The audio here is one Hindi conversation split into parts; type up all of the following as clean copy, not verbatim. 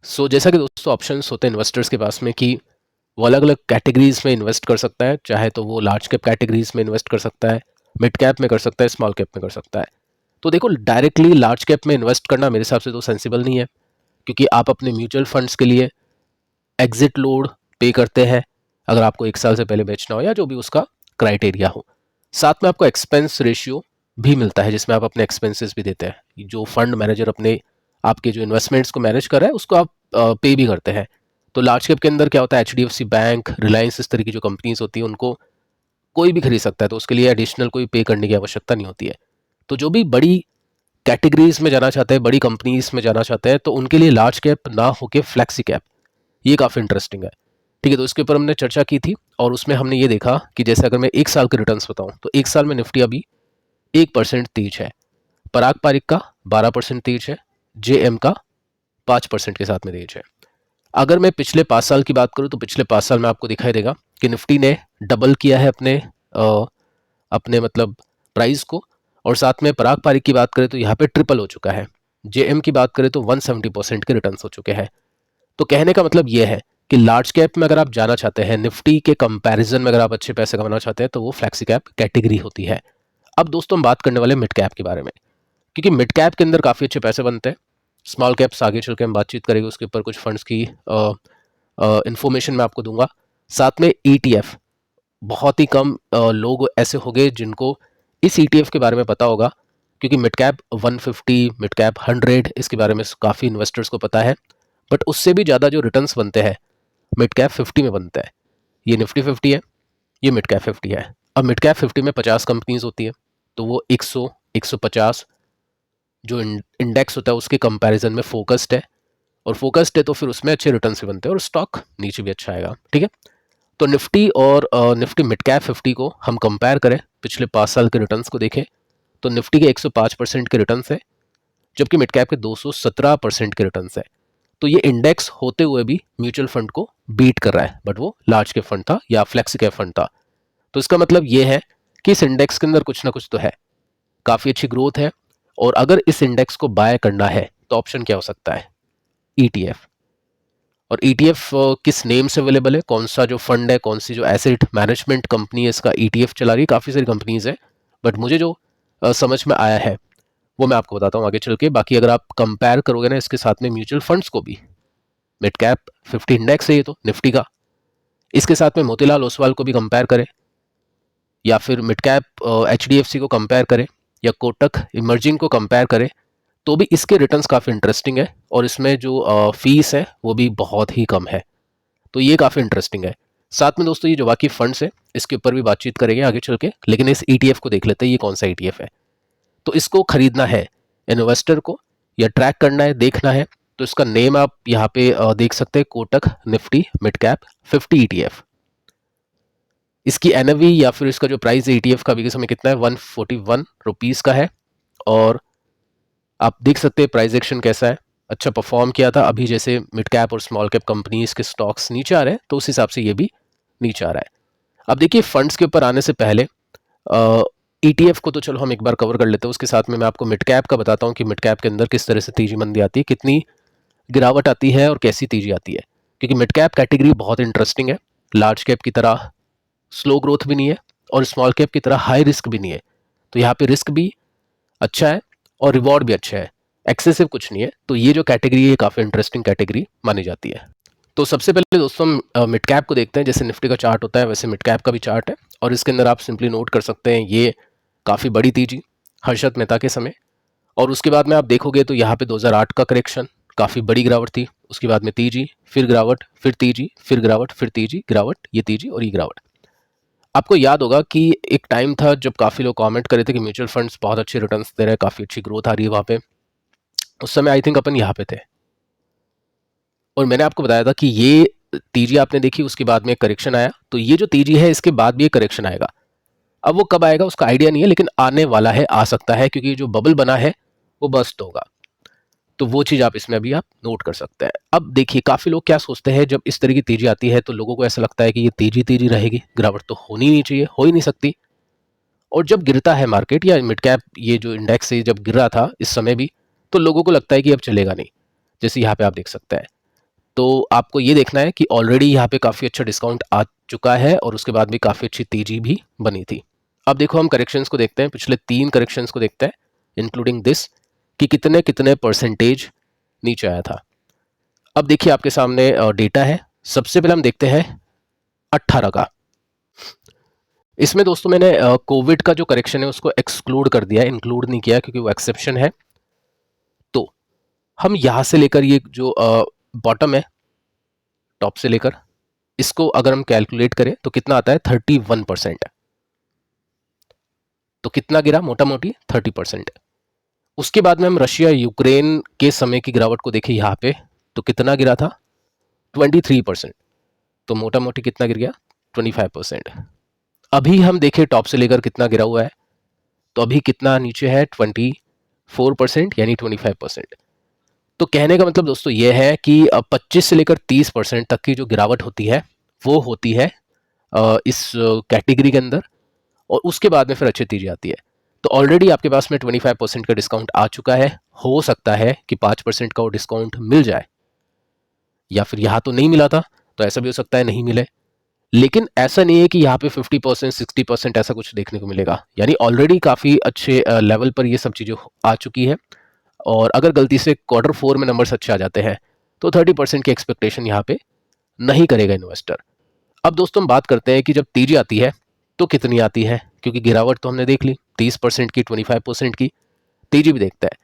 जैसा कि दोस्तों ऑप्शंस होते हैं इन्वेस्टर्स के पास में कि वो अलग अलग कैटेगरीज में इन्वेस्ट कर सकता है। चाहे तो वो लार्ज कैप कैटेगरीज में इन्वेस्ट कर सकता है, मिड कैप में कर सकता है, स्मॉल कैप में कर सकता है। तो देखो डायरेक्टली लार्ज कैप में इन्वेस्ट करना मेरे हिसाब से तो सेंसिबल नहीं है, क्योंकि आप अपने म्यूचुअल फंड्स के लिए एग्जिट लोड पे करते हैं अगर आपको 1 साल से पहले बेचना हो या जो भी उसका क्राइटेरिया हो। साथ में आपको एक्सपेंस रेशियो भी मिलता है जिसमें आप अपने एक्सपेंसेस भी देते हैं। जो फंड मैनेजर अपने आपके जो इन्वेस्टमेंट्स को मैनेज कर रहा है उसको आप पे भी करते हैं। तो लार्ज कैप के अंदर क्या होता है, HDFC बैंक, रिलायंस, इस तरह की जो कंपनीज होती है उनको कोई भी खरीद सकता है, तो उसके लिए एडिशनल कोई पे करने की आवश्यकता नहीं होती है। तो जो भी बड़ी कैटेगरीज में जाना चाहते हैं, बड़ी कंपनीज में जाना चाहते हैं, तो उनके लिए लार्ज कैप ना होके फ्लैक्सी कैप, ये काफ़ी इंटरेस्टिंग है। ठीक है, तो इसके ऊपर हमने चर्चा की थी और उसमें हमने ये देखा कि जैसे अगर मैं 1 साल के रिटर्न्स बताऊं तो 1 साल में निफ्टी अभी 1% तेज है, पराग पारिक का 12% तेज है, JM का 5% के साथ में तेज है। अगर मैं पिछले 5 साल की बात करूं तो पिछले 5 साल में आपको दिखाई देगा कि निफ्टी ने डबल किया है अपने मतलब प्राइस को, और साथ में पराग पारिक की बात करें तो यहाँ पे ट्रिपल हो चुका है। JM की बात करें तो 170% के रिटर्न्स हो चुके हैं। तो कहने का मतलब ये है कि लार्ज कैप में अगर आप जाना चाहते हैं, निफ्टी के कंपैरिजन में अगर आप अच्छे पैसे कमाना चाहते हैं, तो वो फ्लैक्सी कैप कैटेगरी होती है। अब दोस्तों हम बात करने वाले मिड कैप के बारे में, क्योंकि मिड कैप के अंदर काफ़ी अच्छे पैसे बनते हैं। स्मॉल कैप्स आगे चल के हम बातचीत करेंगे, उसके ऊपर कुछ फंड्स की इन्फॉर्मेशन मैं आपको दूंगा। साथ में ETF, बहुत ही कम लोग ऐसे होंगे जिनको इस ETF के बारे में पता होगा, क्योंकि मिड कैप 150, मिड कैप 100, इसके बारे में काफ़ी इन्वेस्टर्स को पता है। बट उससे भी ज़्यादा जो रिटर्न्स बनते हैं मिड कैप 50 में बनता है। ये निफ्टी 50 है, ये मिड कैप 50 है। अब मिड कैप 50 में 50 कंपनीज होती है, तो वो 100, 150 जो इंडेक्स होता है उसके कंपैरिजन में फोकस्ड है, और फोकस्ड है तो फिर उसमें अच्छे रिटर्न्स भी बनते हैं और स्टॉक नीचे भी अच्छा आएगा। ठीक है, तो निफ्टी और निफ्टी मिड कैप 50 को हम कंपेयर करें, पिछले 5 साल के रिटर्न्स को देखें, तो निफ्टी के 105% के रिटर्न्स है, जबकि मिड कैप के 217% के रिटर्न्स है। तो ये इंडेक्स होते हुए भी म्यूचुअल फंड को बीट कर रहा है, बट वो लार्ज कैप फंड था या फ्लेक्सी कैप फंड था। तो इसका मतलब ये है कि इस इंडेक्स के अंदर कुछ ना कुछ तो है, काफ़ी अच्छी ग्रोथ है। और अगर इस इंडेक्स को बाय करना है तो ऑप्शन क्या हो सकता है, ETF। और ETF किस नेम से अवेलेबल है, कौन सा जो फंड है, कौन सी जो एसेट मैनेजमेंट कंपनी है इसका ETF चला रही है, काफ़ी सारी कंपनीज है। बट मुझे जो समझ में आया है वो मैं आपको बताता हूँ आगे चल के। बाकी अगर आप कंपेयर करोगे ना इसके साथ में म्यूचुअल फंड्स को भी, मिड कैप 50 इंडेक्स है ये तो निफ्टी का, इसके साथ में मोतीलाल ओसवाल को भी कंपेयर करें, या फिर मिड कैप HDFC को कंपेयर करें, या कोटक इमर्जिंग को कंपेयर करें, तो भी इसके रिटर्न्स काफ़ी इंटरेस्टिंग है और इसमें जो फीस है वो भी बहुत ही कम है। तो ये काफ़ी इंटरेस्टिंग है। साथ में दोस्तों ये जो बाकी फंड्स है इसके ऊपर भी बातचीत करेंगे आगे चल के, लेकिन इस ETF को देख लेते हैं, ये कौन सा ETF है। तो इसको खरीदना है इन्वेस्टर को या ट्रैक करना है, देखना है, तो इसका नेम आप यहाँ पे देख सकते हैं, Kotak Nifty mid cap 50 ETF। इसकी NAV या फिर इसका जो प्राइस है ETF का अभी के समय कितना है, 141 रुपीज़ का है। और आप देख सकते हैं प्राइस एक्शन कैसा है, अच्छा परफॉर्म किया था। अभी जैसे मिड कैप और स्मॉल कैप कंपनीज के स्टॉक्स नीचे आ रहे हैं तो उस हिसाब से ये भी नीचे आ रहा है। अब देखिए फंड्स के ऊपर आने से पहले ETF को तो चलो हम एक बार कवर कर लेते हैं, उसके साथ में मैं आपको मिड कैप का बताता हूँ कि मिड कैप के अंदर किस तरह से तेजी मंदी आती है, कितनी गिरावट आती है और कैसी तेजी आती है। क्योंकि मिड कैप कैटेगरी बहुत इंटरेस्टिंग है, लार्ज कैप की तरह स्लो ग्रोथ भी नहीं है और स्मॉल कैप की तरह हाई रिस्क भी नहीं है। तो यहाँ पे रिस्क भी अच्छा है और रिवॉर्ड भी अच्छा है, एक्सेसिव कुछ नहीं है। तो ये जो कैटेगरी है काफ़ी इंटरेस्टिंग कैटेगरी मानी जाती है। तो सबसे पहले दोस्तों हम मिड कैप को देखते हैं। जैसे निफ्टी का चार्ट होता है वैसे मिड कैप का भी चार्ट है, और इसके अंदर आप सिंपली नोट कर सकते हैं ये काफ़ी बड़ी तेजी हर्षद मेहता के समय। और उसके बाद में आप देखोगे तो यहाँ पे 2008 का करेक्शन, काफ़ी बड़ी गिरावट थी, उसके बाद में तेजी, फिर गिरावट, फिर तेजी, फिर गिरावट, फिर तेजी, गिरावट, ये तेजी और ये गिरावट। आपको याद होगा कि एक टाइम था जब काफ़ी लोग कमेंट कर रहे थे कि म्यूचुअल फंड्स बहुत अच्छे रिटर्न्स दे रहे हैं, काफ़ी अच्छी ग्रोथ आ रही है वहाँ पे। उस समय आई थिंक अपन यहाँ पे थे और मैंने आपको बताया था कि ये तेजी आपने देखी, उसके बाद में एक करेक्शन आया, तो ये जो तेजी है इसके बाद भी एक करेक्शन आएगा। अब वो कब आएगा उसका आइडिया नहीं है, लेकिन आने वाला है, आ सकता है, क्योंकि जो बबल बना है वो बस्ट होगा। तो वो चीज़ आप इसमें अभी आप नोट कर सकते हैं। अब देखिए काफ़ी लोग क्या सोचते हैं, जब इस तरह की तेजी आती है तो लोगों को ऐसा लगता है कि ये तेजी तेजी रहेगी, गिरावट तो होनी नहीं चाहिए, हो ही नहीं सकती। और जब गिरता है मार्केट या मिड कैप ये जो इंडेक्स है जब गिर रहा था इस समय भी, तो लोगों को लगता है कि अब चलेगा नहीं, जैसे यहाँ पे आप देख सकते हैं। तो आपको ये देखना है कि ऑलरेडी यहाँ पे काफ़ी अच्छा डिस्काउंट आ चुका है और उसके बाद भी काफ़ी अच्छी तेजी भी बनी थी। अब देखो हम करेक्शंस को देखते हैं, पिछले 3 करेक्शंस को देखते हैं इंक्लूडिंग दिस कि कितने कितने परसेंटेज नीचे आया था। अब देखिए आपके सामने डेटा है। सबसे पहले हम देखते हैं 18 का। इसमें दोस्तों मैंने कोविड का जो करेक्शन है उसको एक्सक्लूड कर दिया है, इंक्लूड नहीं किया क्योंकि वो एक्सेप्शन है। तो हम यहाँ से लेकर ये जो बॉटम है, टॉप से लेकर इसको अगर हम कैलकुलेट करें तो कितना आता है 31%। तो कितना गिरा मोटा मोटी 30%। उसके बाद में हम रशिया यूक्रेन के समय की गिरावट को देखें यहाँ पे, तो कितना गिरा था 23%। तो मोटा मोटी कितना गिर गया 25%। अभी हम देखें टॉप से लेकर कितना गिरा हुआ है, तो अभी कितना नीचे है 24% यानी 25%। तो कहने का मतलब दोस्तों ये है कि 25 से लेकर 30% तक की जो गिरावट होती है वो होती है इस कैटेगरी के अंदर, और उसके बाद में फिर अच्छी तेजी आती है। तो ऑलरेडी आपके पास में 25% का डिस्काउंट आ चुका है। हो सकता है कि 5% का वो डिस्काउंट मिल जाए, या फिर यहाँ तो नहीं मिला था तो ऐसा भी हो सकता है नहीं मिले। लेकिन ऐसा नहीं है कि यहाँ पे 50% 60% ऐसा कुछ देखने को मिलेगा, यानी ऑलरेडी काफ़ी अच्छे लेवल पर ये सब चीज़ें आ चुकी है। और अगर गलती से Q4 में नंबर्स अच्छे आ जाते हैं तो 30% की एक्सपेक्टेशन यहाँ पे नहीं करेगा इन्वेस्टर। अब दोस्तों हम बात करते हैं कि जब तेजी आती है तो कितनी आती है, क्योंकि गिरावट तो हमने देख ली 30% की, 25% की, तेजी भी देखता है।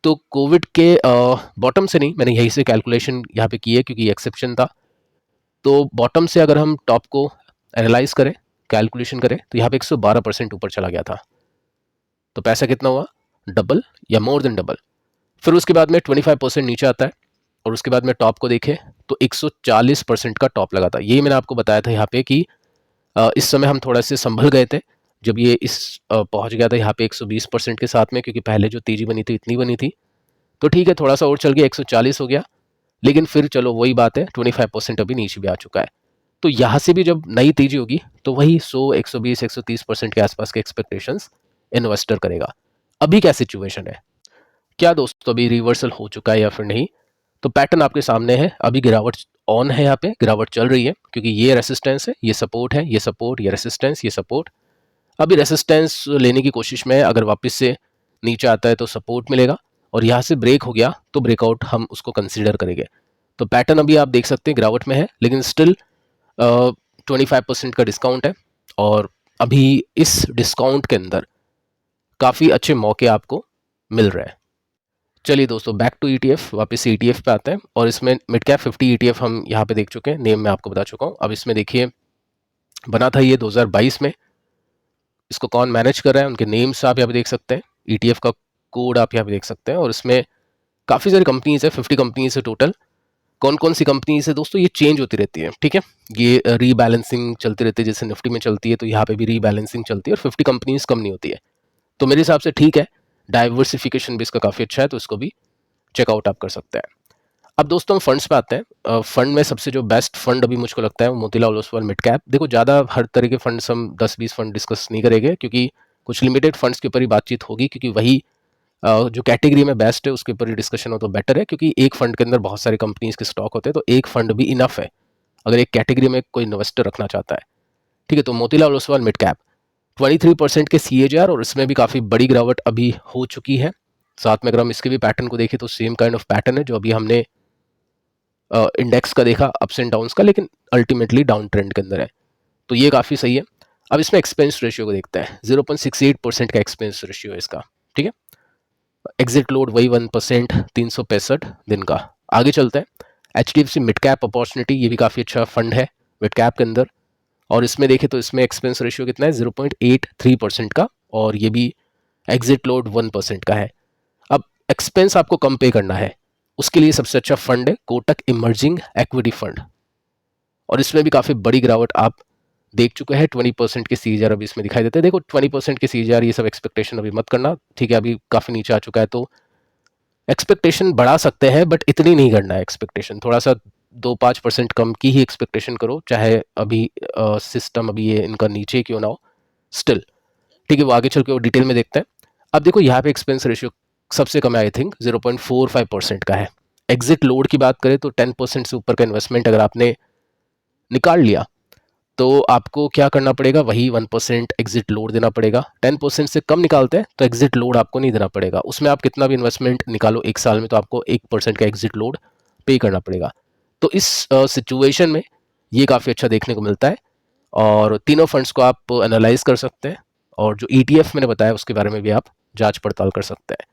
तो कोविड के बॉटम से नहीं, मैंने यहीं से कैलकुलेशन यहाँ पे की है क्योंकि एक्सेप्शन था। तो बॉटम से अगर हम टॉप को एनालाइज करें, कैलकुलेशन करें, तो यहाँ पे 112% ऊपर चला गया था। तो पैसा कितना हुआ, डबल या मोर देन डबल। फिर उसके बाद में 25% नीचे आता है और उसके बाद में टॉप को देखें तो 140% का टॉप लगा था। यही मैंने आपको बताया था यहाँ पे कि इस समय हम थोड़ा से संभल गए थे जब ये इस पहुंच गया था यहाँ पे 120% के साथ में, क्योंकि पहले जो तेजी बनी थी इतनी बनी थी। तो ठीक है, थोड़ा सा और चल गया 140 हो गया, लेकिन फिर चलो वही बात है 25% अभी नीचे भी आ चुका है। तो यहाँ से भी जब नई तेजी होगी तो वही 100, 120, 130% के आसपास के एक्सपेक्टेशंस इन्वेस्टर करेगा। अभी क्या सिचुएशन है, क्या दोस्तों अभी रिवर्सल हो चुका है या फिर नहीं? तो पैटर्न आपके सामने है, अभी गिरावट ऑन है, यहाँ पे गिरावट चल रही है क्योंकि ये रेसिस्टेंस है, ये सपोर्ट है, ये सपोर्ट, ये रेसिस्टेंस, ये सपोर्ट। अभी रेसिस्टेंस लेने की कोशिश में, अगर वापस से नीचे आता है तो सपोर्ट मिलेगा, और यहाँ से ब्रेक हो गया तो ब्रेकआउट हम उसको कंसीडर करेंगे। तो पैटर्न अभी आप देख सकते हैं गिरावट में है, लेकिन स्टिल 25% का डिस्काउंट है, और अभी इस डिस्काउंट के अंदर काफ़ी अच्छे मौके आपको मिल रहे हैं। चलिए दोस्तों, बैक टू ETF, वापस से ETF पे आते हैं, और इसमें मिड कैप 50 ETF हम यहाँ पे देख चुके हैं, नेम मैं आपको बता चुका हूँ। अब इसमें देखिए बना था ये 2022 में, इसको कौन मैनेज कर रहा है, उनके नेम्स आप यहाँ पे देख सकते हैं, ETF का कोड आप यहाँ पे देख सकते हैं, और इसमें काफ़ी सारी कंपनीज है, 50 कंपनीज है टोटल। कौन कौन सी कंपनीज है दोस्तों, ये चेंज होती रहती है, ठीक है, ये रीबैलेंसिंग चलती रहती है, जैसे निफ्टी में चलती है तो यहाँ पे भी रीबैलेंसिंग चलती है, और 50 कंपनीज कम नहीं होती है। तो मेरे हिसाब से ठीक है, डाइवर्सिफिकेशन भी इसका काफ़ी अच्छा है, तो इसको भी चेकआउट आप कर सकते हैं। अब दोस्तों हम फंड्स पे आते हैं। फंड में सबसे जो बेस्ट फंड अभी मुझको लगता है वो मोतीलाल ओसवाल मिड कैप। देखो ज़्यादा हर तरह के फंड्स हम 10-20 फंड डिस्कस नहीं करेंगे, क्योंकि कुछ लिमिटेड फंड्स के ऊपर ही बातचीत होगी, क्योंकि वही जो कैटेगरी में बेस्ट है उसके ऊपर ही डिस्कशन हो तो बेटर है, क्योंकि एक फंड के अंदर बहुत सारी कंपनीज के स्टॉक होते हैं, तो एक फंड भी इनफ है अगर एक कैटेगरी में कोई इन्वेस्टर रखना चाहता है। ठीक है, तो मोतीलाल ओसवाल मिड कैप 23% के CAGR, और इसमें भी काफ़ी बड़ी गिरावट अभी हो चुकी है। साथ में अगर हम इसके भी पैटर्न को देखें तो सेम काइंड ऑफ पैटर्न है जो अभी हमने इंडेक्स का देखा, अप्स एंड डाउन्स का, लेकिन अल्टीमेटली डाउन ट्रेंड के अंदर है, तो ये काफ़ी सही है। अब इसमें एक्सपेंस रेशियो को देखते हैं, 0.68% का एक्सपेंस रेशियो है इसका, ठीक है। एग्जिट लोड वही 1%, 365 दिन का। आगे चलते हैं, HDFC मिड कैप अपॉर्चुनिटी, ये भी काफ़ी अच्छा फंड है मिड कैप के अंदर, और इसमें देखें तो इसमें एक्सपेंस रेशियो कितना है 0.83% का, और ये भी एग्जिट लोड 1% का है। अब एक्सपेंस आपको कम पे करना है, उसके लिए सबसे अच्छा फंड है कोटक इमर्जिंग इक्विटी फंड, और इसमें भी काफ़ी बड़ी गिरावट आप देख चुके हैं। 20% के CAGR अभी इसमें दिखाई देते हैं। देखो 20% के CAGR ये सब एक्सपेक्टेशन अभी मत करना, ठीक है, अभी काफ़ी नीचे आ चुका है, तो एक्सपेक्टेशन बढ़ा सकते हैं बट इतनी नहीं करना है एक्सपेक्टेशन, थोड़ा सा 2-5% कम की ही एक्सपेक्टेशन करो, चाहे अभी सिस्टम अभी ये इनका नीचे क्यों ना हो, स्टिल ठीक है। वो आगे चल के वो डिटेल में देखते हैं। अब देखो यहाँ पे एक्सपेंस रेशियो सबसे कम है, आई थिंक 0.45% का है, एग्जिट लोड की बात करें तो 10% से ऊपर का इन्वेस्टमेंट अगर आपने निकाल लिया तो आपको क्या करना पड़ेगा, वही 1% एग्जिट लोड देना पड़ेगा। 10% से कम निकालते हैं तो एग्जिट लोड आपको नहीं देना पड़ेगा, उसमें आप कितना भी इन्वेस्टमेंट निकालो एक साल में तो आपको 1% का एग्जिट लोड पे करना पड़ेगा। तो इस सिचुएशन में ये काफ़ी अच्छा देखने को मिलता है और तीनों फंड्स को आप एनालाइज कर सकते हैं और जो ETF मैंने बताया उसके बारे में भी आप जांच पड़ताल कर सकते हैं।